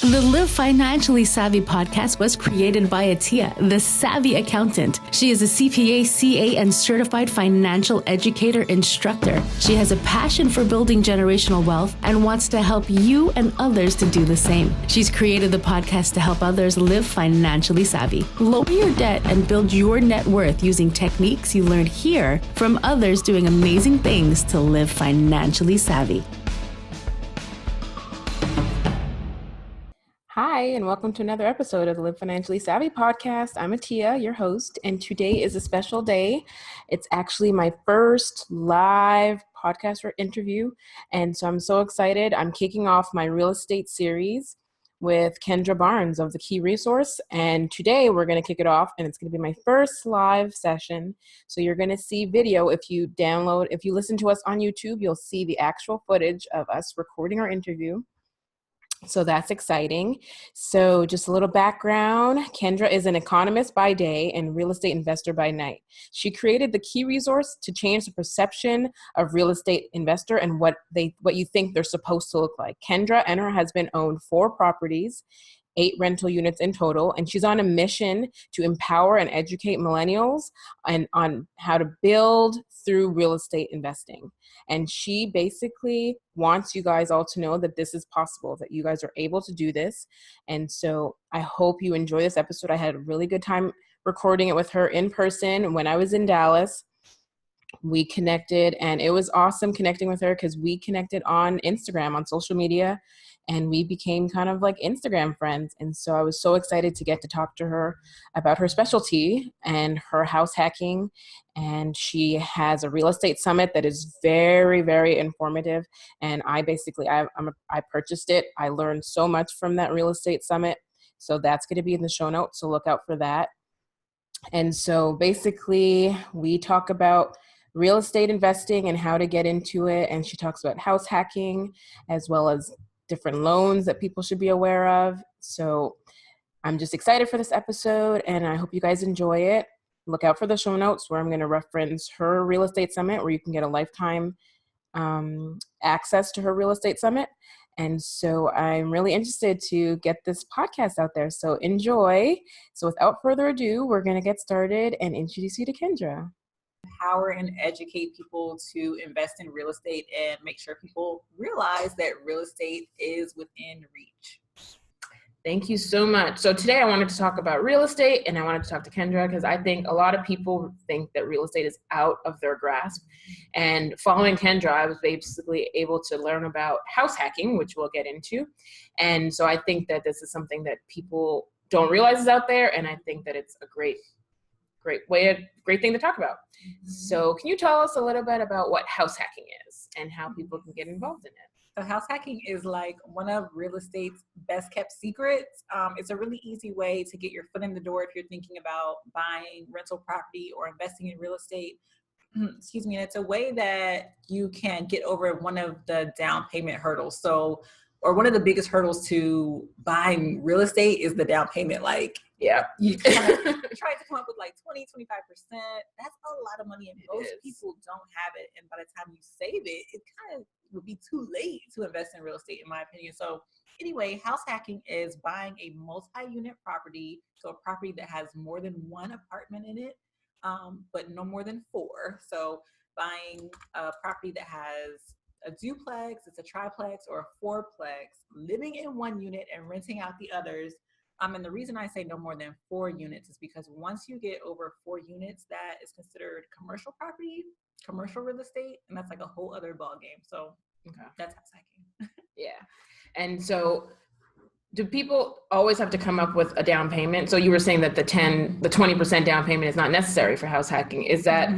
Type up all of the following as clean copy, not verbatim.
The Live Financially Savvy podcast was created by Atia, the savvy accountant. She is a CPA, CA, and certified financial educator instructor. She has a passion for building generational wealth and wants to help you and others to do the same. She's created the podcast to help others live financially savvy, lower your debt, and build your net worth using techniques you learned here from others doing amazing things to live financially savvy. Hi, and welcome to another episode of the Live Financially Savvy podcast. I'm Atia, your host, and today is a special day. It's actually my first live podcast or interview, and so I'm so excited. I'm kicking off my real estate series with Kendra Barnes of The Key Resource, and today we're going to kick it off, and it's going to be my first live session. So you're going to see video. If you listen to us on YouTube, you'll see the actual footage of us recording our interview. So that's exciting. So just a little background. Kendra is an economist by day and real estate investor by night. She created the Key Resource to change the perception of real estate investor and what you think they're supposed to look like. Kendra and her husband own 4 properties, 8 rental units in total, and she's on a mission to empower and educate millennials on how to build through real estate investing. And she basically wants you guys all to know that this is possible, that you guys are able to do this. And so I hope you enjoy this episode. I had a really good time recording it with her in person when I was in Dallas. We connected, and it was awesome connecting with her because we connected on Instagram, on social media, and we became kind of like Instagram friends. And so I was so excited to get to talk to her about her specialty and her house hacking. And she has a real estate summit that is very, very informative. And I purchased it. I learned so much from that real estate summit. So that's going to be in the show notes. So look out for that. And so basically we talk about real estate investing and how to get into it. And she talks about house hacking as well as different loans that people should be aware of. So I'm just excited for this episode, and I hope you guys enjoy it. Look out for the show notes where I'm going to reference her real estate summit, where you can get a lifetime access to her real estate summit. And so I'm really interested to get this podcast out there. So enjoy. So without further ado, we're going to get started and introduce you to Kendra. Empower and educate people to invest in real estate and make sure people realize that real estate is within reach. Thank you so much. So today I wanted to talk about real estate, and I wanted to talk to Kendra because I think a lot of people think that real estate is out of their grasp. And following Kendra, I was basically able to learn about house hacking, which we'll get into. And so I think that this is something that people don't realize is out there, and I think that it's a great thing to talk about. So can you tell us a little bit about what house hacking is and how people can get involved in it? So house hacking is like one of real estate's best kept secrets. It's a really easy way to get your foot in the door if you're thinking about buying rental property or investing in real estate. Excuse me. And it's a way that you can get over one of the down payment hurdles. Or one of the biggest hurdles to buying real estate is the down payment. You kind of try to come up with like 20, 25%. That's a lot of money, and most people don't have it. And by the time you save it, it kind of would be too late to invest in real estate, in my opinion. So anyway, house hacking is buying a multi-unit property, so a property that has more than one apartment in it, but no more than 4. So buying a property that has a duplex, it's a triplex, or a 4plex, living in one unit and renting out the others. And the reason I say no more than 4 units is because once you get over 4 units, that is considered commercial property, commercial real estate, and that's like a whole other ballgame. So That's house hacking. Yeah. And so do people always have to come up with a down payment? So you were saying that the 20% down payment is not necessary for house hacking. Is that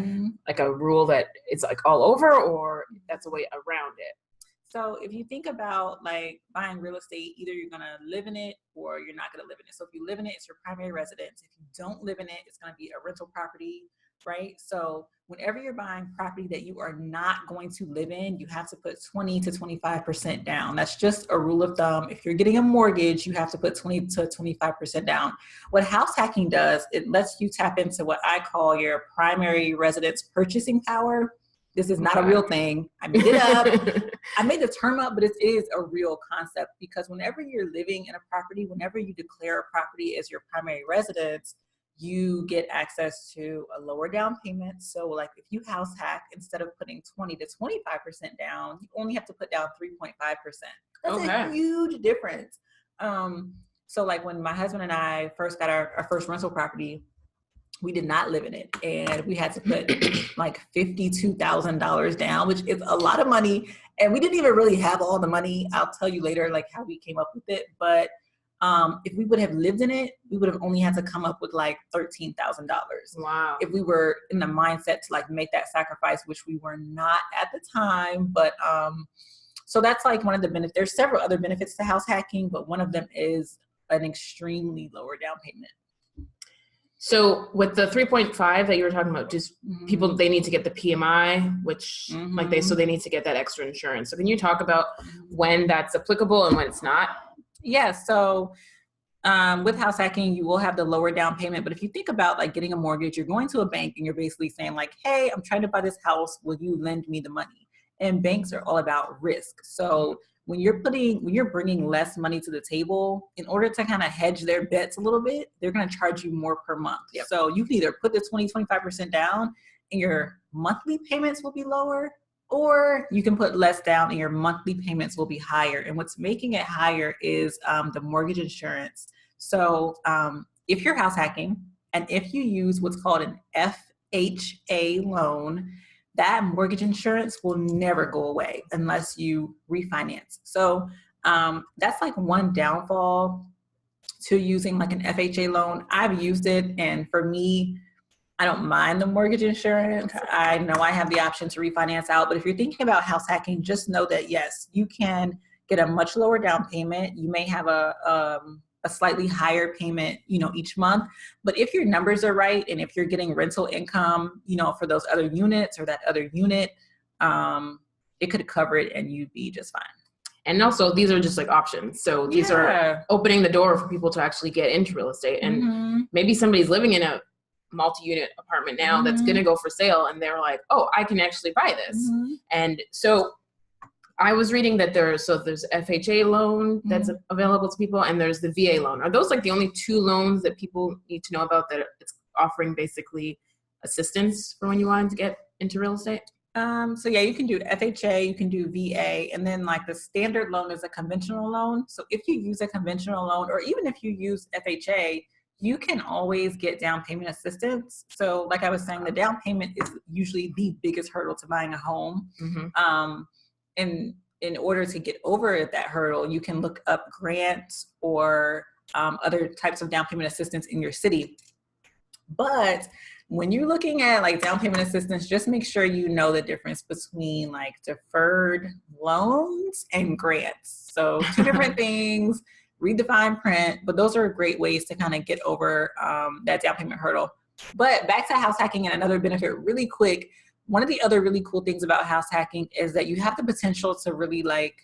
like a rule that it's like all over, or that's a way around it? So if you think about like buying real estate, either you're going to live in it or you're not going to live in it. So if you live in it, it's your primary residence. If you don't live in it, it's going to be a rental property, right? So whenever you're buying property that you are not going to live in, you have to put 20 to 25% down. That's just a rule of thumb. If you're getting a mortgage, you have to put 20 to 25% down. What house hacking does, it lets you tap into what I call your primary residence purchasing power. This is not a real thing. I made it up. I made the term up, but it is a real concept, because whenever you're living in a property, whenever you declare a property as your primary residence, you get access to a lower down payment. So like if you house hack, instead of putting 20 to 25% down, you only have to put down 3.5%. That's a huge difference. So like when my husband and I first got our first rental property, we did not live in it, and we had to put like $52,000 down, which is a lot of money. And we didn't even really have all the money. I'll tell you later, like how we came up with it. But if we would have lived in it, we would have only had to come up with like $13,000. Wow. If we were in the mindset to like make that sacrifice, which we were not at the time. But so that's like one of the benefits. There's several other benefits to house hacking, but one of them is an extremely lower down payment. So with the 3.5 that you were talking about, just people, they need to get the PMI, which like they need to get that extra insurance. So can you talk about when that's applicable and when it's not? Yeah. So with house hacking, you will have the lower down payment. But if you think about like getting a mortgage, you're going to a bank and you're basically saying like, hey, I'm trying to buy this house. Will you lend me the money? And banks are all about risk. So when you're bringing less money to the table, in order to kind of hedge their bets a little bit, they're going to charge you more per month. Yep. So you can either put the 25% down and your monthly payments will be lower, or you can put less down and your monthly payments will be higher. And what's making it higher is the mortgage insurance. So if you're house hacking and if you use what's called an FHA loan, that mortgage insurance will never go away unless you refinance. So that's like one downfall to using like an FHA loan. I've used it, and for me, I don't mind the mortgage insurance. I know I have the option to refinance out, but if you're thinking about house hacking, just know that yes, you can get a much lower down payment. You may have a slightly higher payment, each month. But if your numbers are right, and if you're getting rental income, for those other units or that other unit, it could cover it and you'd be just fine. And also these are just like options. So these are opening the door for people to actually get into real estate. And maybe somebody's living in a multi-unit apartment now that's going to go for sale. And they're like, oh, I can actually buy this. And so I was reading that there's FHA loan that's available to people, and there's the VA loan. Are those like the only two loans that people need to know about, that it's offering basically assistance for when you want to get into real estate? So yeah, you can do FHA, you can do VA, and then like the standard loan is a conventional loan. So if you use a conventional loan, or even if you use FHA, you can always get down payment assistance. So like I was saying, the down payment is usually the biggest hurdle to buying a home. And in order to get over that hurdle, you can look up grants or other types of down payment assistance in your city. But when you're looking at like down payment assistance, just make sure you know the difference between like deferred loans and grants. So two different things, read the fine print, but those are great ways to kind of get over that down payment hurdle. But back to house hacking and another benefit really quick. One of the other really cool things about house hacking is that you have the potential to really like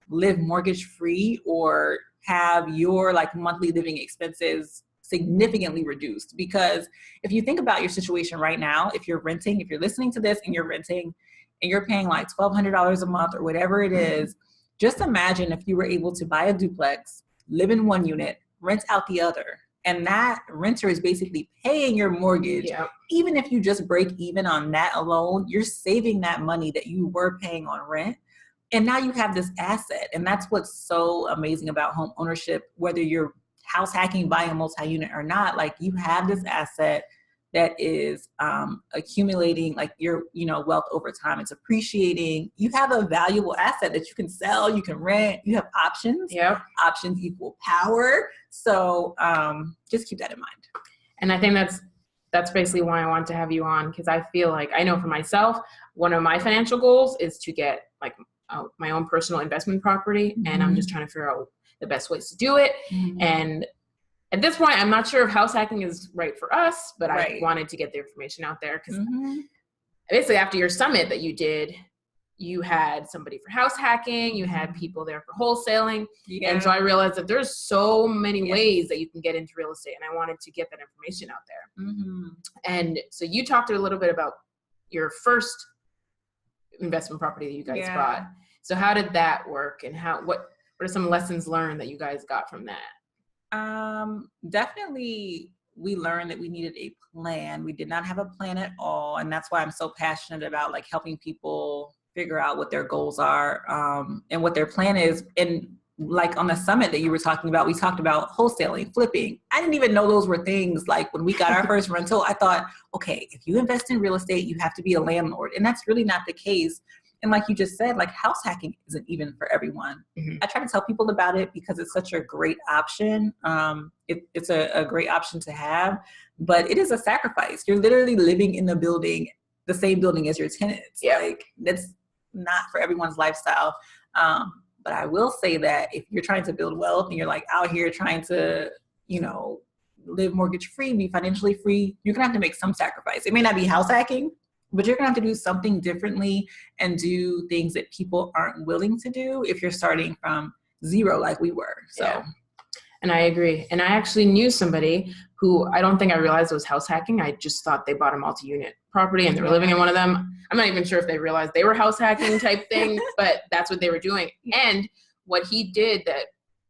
live mortgage free, or have your like monthly living expenses significantly reduced. Because if you think about your situation right now, if you're listening to this and you're renting and you're paying like $1,200 a month or whatever it is, just imagine if you were able to buy a duplex, live in one unit, rent out the other. And that renter is basically paying your mortgage. Yep. Even if you just break even on that alone, you're saving that money that you were paying on rent. And now you have this asset. And that's what's so amazing about home ownership, whether you're house hacking, buying a multi-unit or not, like you have this asset that is accumulating like your, wealth over time. It's appreciating. You have a valuable asset that you can sell, you can rent, you have options. Yep. Options equal power. So just keep that in mind. And I think that's basically why I want to have you on, because I feel like, I know for myself, one of my financial goals is to get like my own personal investment property. And I'm just trying to figure out the best ways to do it. And at this point, I'm not sure if house hacking is right for us, but I wanted to get the information out there, because basically after your summit that you did, you had somebody for house hacking, you had people there for wholesaling. Yeah. And so I realized that there's so many ways that you can get into real estate, and I wanted to get that information out there. And so you talked a little bit about your first investment property that you guys bought. So how did that work, and what are some lessons learned that you guys got from that? Definitely we learned that we needed a plan. We did not have a plan at all. And that's why I'm so passionate about like helping people figure out what their goals are, and what their plan is. And like on the summit that you were talking about, we talked about wholesaling, flipping. I didn't even know those were things. Like when we got our first rental, I thought, okay, if you invest in real estate, you have to be a landlord. And that's really not the case. And like you just said, like house hacking isn't even for everyone. Mm-hmm. I try to tell people about it because it's such a great option. It's a great option to have, but it is a sacrifice. You're literally living in the same building as your tenants. Yeah. Like that's not for everyone's lifestyle. But I will say that if you're trying to build wealth and you're like out here trying to, live mortgage free, be financially free, you're gonna have to make some sacrifice. It may not be house hacking, but you're gonna have to do something differently and do things that people aren't willing to do if you're starting from zero like we were. So. Yeah. And I agree. And I actually knew somebody who I don't think I realized was house hacking. I just thought they bought a multi-unit property and they were living in one of them. I'm not even sure if they realized they were house hacking type thing, but that's what they were doing. And what he did that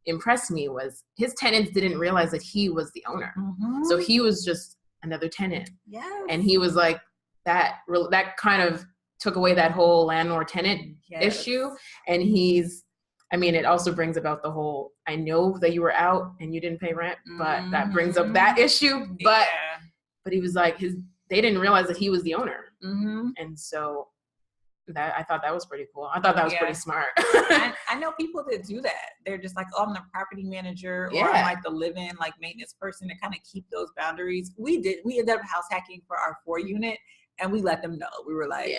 impressed me was his tenants didn't realize that he was the owner. Mm-hmm. So he was just another tenant. Yes. And he was like, that kind of took away that whole landlord-tenant issue. And it also brings about the whole, I know that you were out and you didn't pay rent, but that brings up that issue. But he was like, they didn't realize that he was the owner. Mm-hmm. And so I thought that was pretty cool. I thought that was pretty smart. I know people that do that. They're just like, oh, I'm the property manager, or I'm like the live-in like maintenance person to kind of keep those boundaries. We ended up house hacking for our 4-unit, and we let them know. We were like,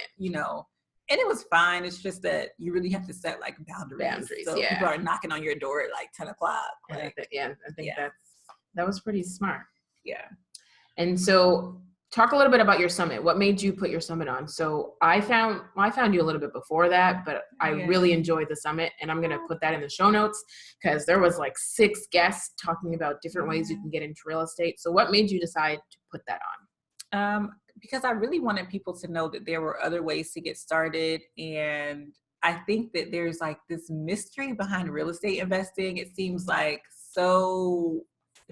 and it was fine. It's just that you really have to set like boundaries. So people are knocking on your door at like 10 o'clock. Like, I think that was pretty smart. Yeah. And so talk a little bit about your summit. What made you put your summit on? So I found you a little bit before that, but I really enjoyed the summit, and I'm going to put that in the show notes because there was like 6 guests talking about different ways you can get into real estate. So what made you decide to put that on? Because I really wanted people to know that there were other ways to get started. And I think that there's like this mystery behind real estate investing. It seems like so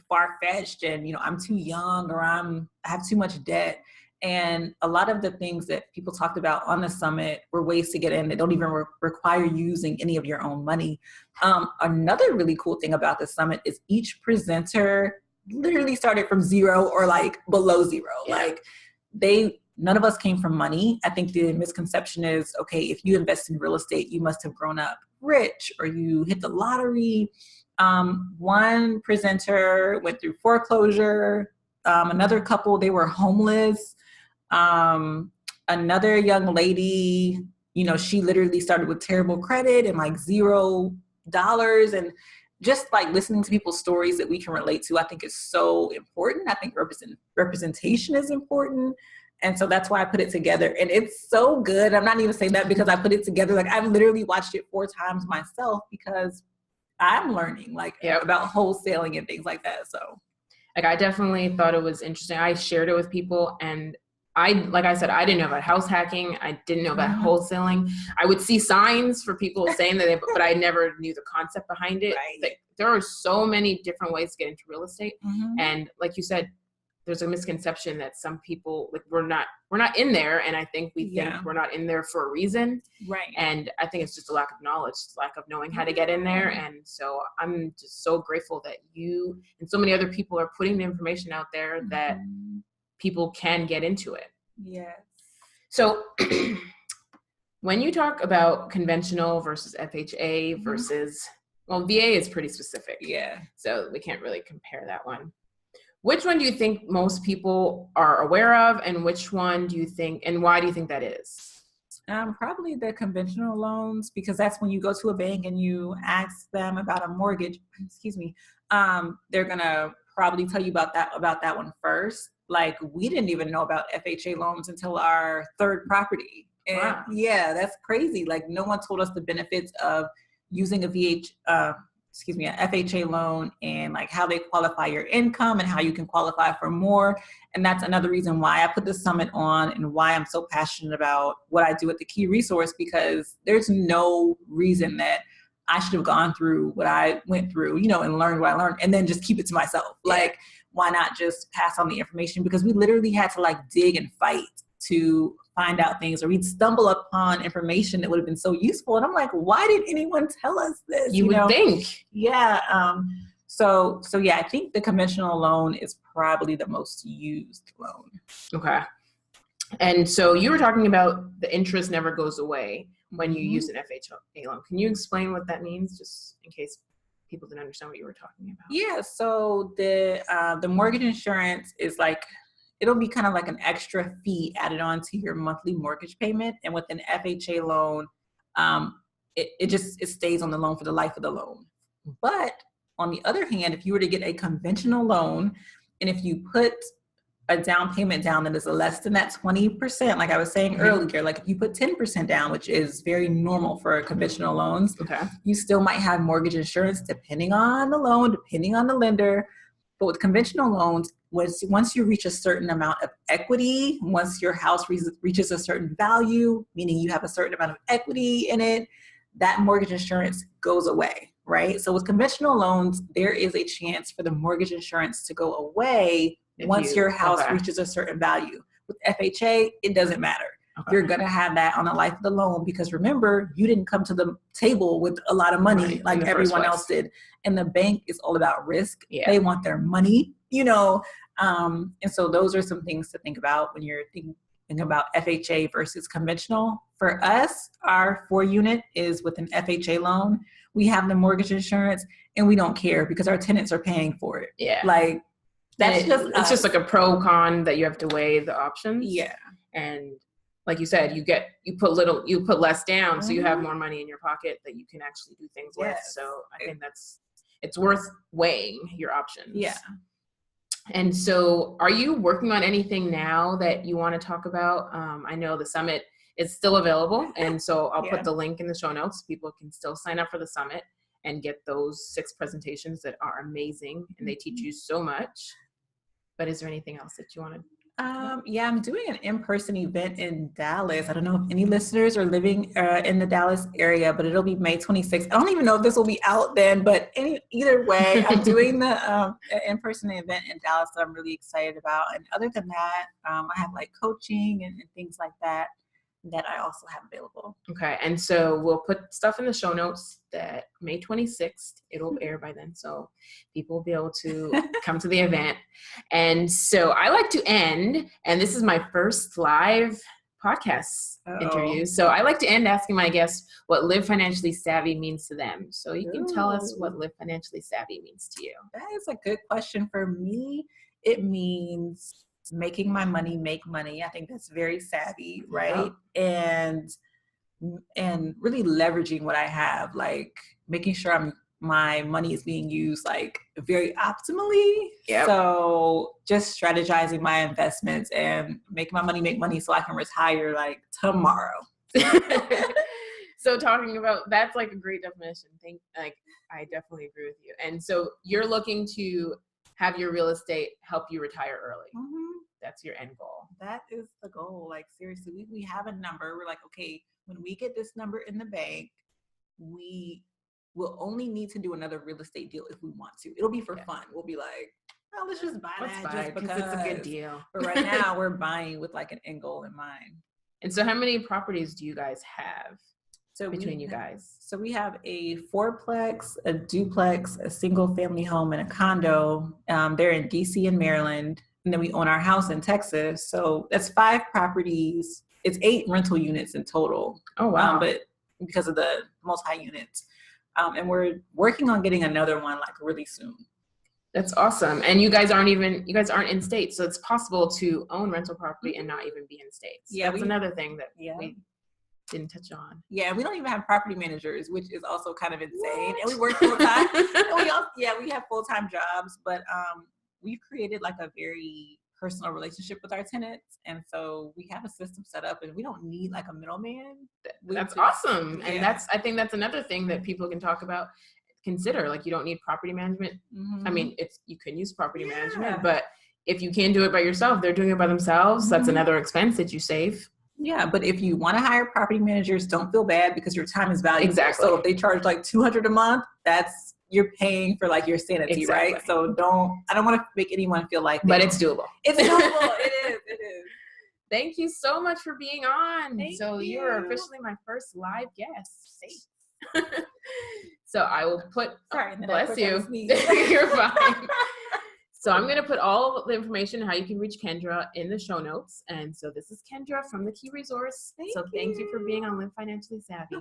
far-fetched and, I'm too young, or I have too much debt. And a lot of the things that people talked about on the summit were ways to get in that don't even require using any of your own money. Another really cool thing about the summit is each presenter literally started from zero or like below zero. Yeah. Like none of us came from money. I think the misconception is, okay, if you invest in real estate, you must have grown up rich or you hit the lottery. One presenter went through foreclosure. Another couple, they were homeless. Another young lady, she literally started with terrible credit and like $0. And just like listening to people's stories that we can relate to, I think is so important. I think representation is important. And so that's why I put it together. And it's so good. I'm not even saying that because I put it together. Like I've literally watched it 4 times myself because I'm learning about wholesaling and things like that. So I definitely thought it was interesting. I shared it with people, and like I said, I didn't know about house hacking. I didn't know about wholesaling. I would see signs for people saying that, but I never knew the concept behind it. Right. Like, there are so many different ways to get into real estate. Mm-hmm. And like you said, there's a misconception that some people, like, we're not in there. And I think we think we're not in there for a reason. Right. And I think it's just a lack of knowledge, lack of knowing how to get in there. And so I'm just so grateful that you and so many other people are putting the information out there that people can get into it. Yes. So when you talk about conventional versus FHA versus, well, VA is pretty specific. Yeah. So we can't really compare that one. Which one do you think most people are aware of, and which one do you think, and why do you think that is? Probably the conventional loans, because that's when you go to a bank and you ask them about a mortgage, they're going to probably tell you about that one first. Like, we didn't even know about FHA loans until our 3rd property. And wow. Yeah, that's crazy. Like, no one told us the benefits of using a FHA loan and like how they qualify your income and how you can qualify for more. And that's another reason why I put the summit on and why I'm so passionate about what I do at the Key Resource, because there's no reason that I should have gone through what I went through, and learned what I learned and then just keep it to myself. Yeah. Like, why not just pass on the information? Because we literally had to like dig and fight to find out things, or we'd stumble upon information that would have been so useful. And I'm like, why did anyone tell us this? You would think. Yeah. So yeah, I think the conventional loan is probably the most used loan. Okay. And so you were talking about the interest never goes away when you use an FHA loan. Can you explain what that means, just in case people didn't understand what you were talking about? Yeah. So the mortgage insurance is like, it'll be kind of like an extra fee added on to your monthly mortgage payment. And with an FHA loan, it stays on the loan for the life of the loan. But on the other hand, if you were to get a conventional loan, and if you put a down payment down that is less than that 20%, like I was saying earlier, like if you put 10% down, which is very normal for conventional loans, you still might have mortgage insurance depending on the loan, depending on the lender. But with conventional loans, once you reach a certain amount of equity, once your house reaches a certain value, meaning you have a certain amount of equity in it, that mortgage insurance goes away, right? So with conventional loans, there is a chance for the mortgage insurance to go away once your house reaches a certain value. With FHA, it doesn't matter. Okay. You're going to have that on the life of the loan, because remember, you didn't come to the table with a lot of money like everyone else did. And the bank is all about risk. Yeah. They want their money, and so those are some things to think about when you're thinking about FHA versus conventional. For us, our 4-unit is with an FHA loan. We have the mortgage insurance and we don't care because our tenants are paying for it. Yeah. Like it's just like a pro con that you have to weigh the options. Yeah. And like you said, you put less down, so you have more money in your pocket that you can actually do things with. So I think it's worth weighing your options. Yeah. And so are you working on anything now that you want to talk about? I know the summit is still available. And so I'll put the link in the show notes. People can still sign up for the summit and get those 6 presentations that are amazing. And they teach you so much. But is there anything else that you want to? I'm doing an in-person event in Dallas. I don't know if any listeners are living in the Dallas area, but it'll be May 26th. I don't even know if this will be out then, but either way, I'm doing the in-person event in Dallas that I'm really excited about. And other than that, I have like coaching and things like that I also have available. Okay. And so we'll put stuff in the show notes that May 26th, it'll air by then. So people will be able to come to the event. And so I like to end, and this is my first live podcast interview. So I like to end asking my guests what Live Financially Savvy means to them. So you can tell us what Live Financially Savvy means to you. That is a good question. For me, it means making my money make money. I think that's very savvy, right? And really leveraging what I have, like making sure my money is being used like very optimally. Yep. So just strategizing my investments and making my money make money so I can retire like tomorrow. So talking about, that's like a great definition. I definitely agree with you. And so you're looking to have your real estate help you retire early. That's your end goal. That is the goal. Like seriously, we have a number. We're like, okay, when we get this number in the bank, we will only need to do another real estate deal if we want to. It'll be for fun. We'll be like, oh, let's just buy that just because it's a good deal. But right now we're buying with like an end goal in mind. And so how many properties do you guys have between you guys? So we have a 4-plex, a duplex, a single family home, and a condo. They're in DC and Maryland. And then we own our house in Texas. So that's 5 properties. It's 8 rental units in total. Oh, wow. But because of the multi-units. And we're working on getting another one like really soon. That's awesome. And you guys aren't in states. So it's possible to own rental property and not even be in states. Yeah. That's another thing that we didn't touch on. Yeah. We don't even have property managers, which is also kind of insane. What? And we work full time. We have full-time jobs, but we've created like a very personal relationship with our tenants. And so we have a system set up and we don't need like a middleman. That's awesome. And I think that's another thing that people can talk about. consider. Like, you don't need property management. I mean, you can use property management, but if you can't do it by yourself, they're doing it by themselves. That's another expense that you save. Yeah, but if you want to hire property managers, don't feel bad because your time is valuable. Exactly. So if they charge like $200 a month, you're paying for like your sanity, right? So I don't want to make anyone feel like that. But it's doable. It's doable. It is. Thank you so much for being on. Thank you. you You're officially my first live guest. So I will put, sorry, bless you. You're fine. So I'm going to put all the information, how you can reach Kendra, in the show notes. And so this is Kendra from the Key Resource. Thank you for being on Live Financially Savvy.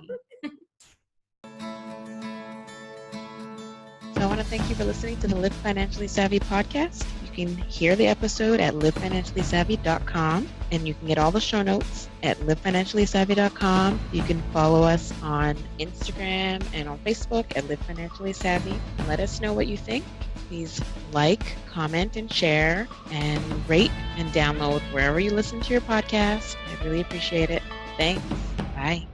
So I want to thank you for listening to the Live Financially Savvy podcast. You can hear the episode at livefinanciallysavvy.com, and you can get all the show notes at livefinanciallysavvy.com. You can follow us on Instagram and on Facebook at Live Financially Savvy, and let us know what you think. Please like, comment, and share, and rate and download wherever you listen to your podcast. I really appreciate it. Thanks. Bye.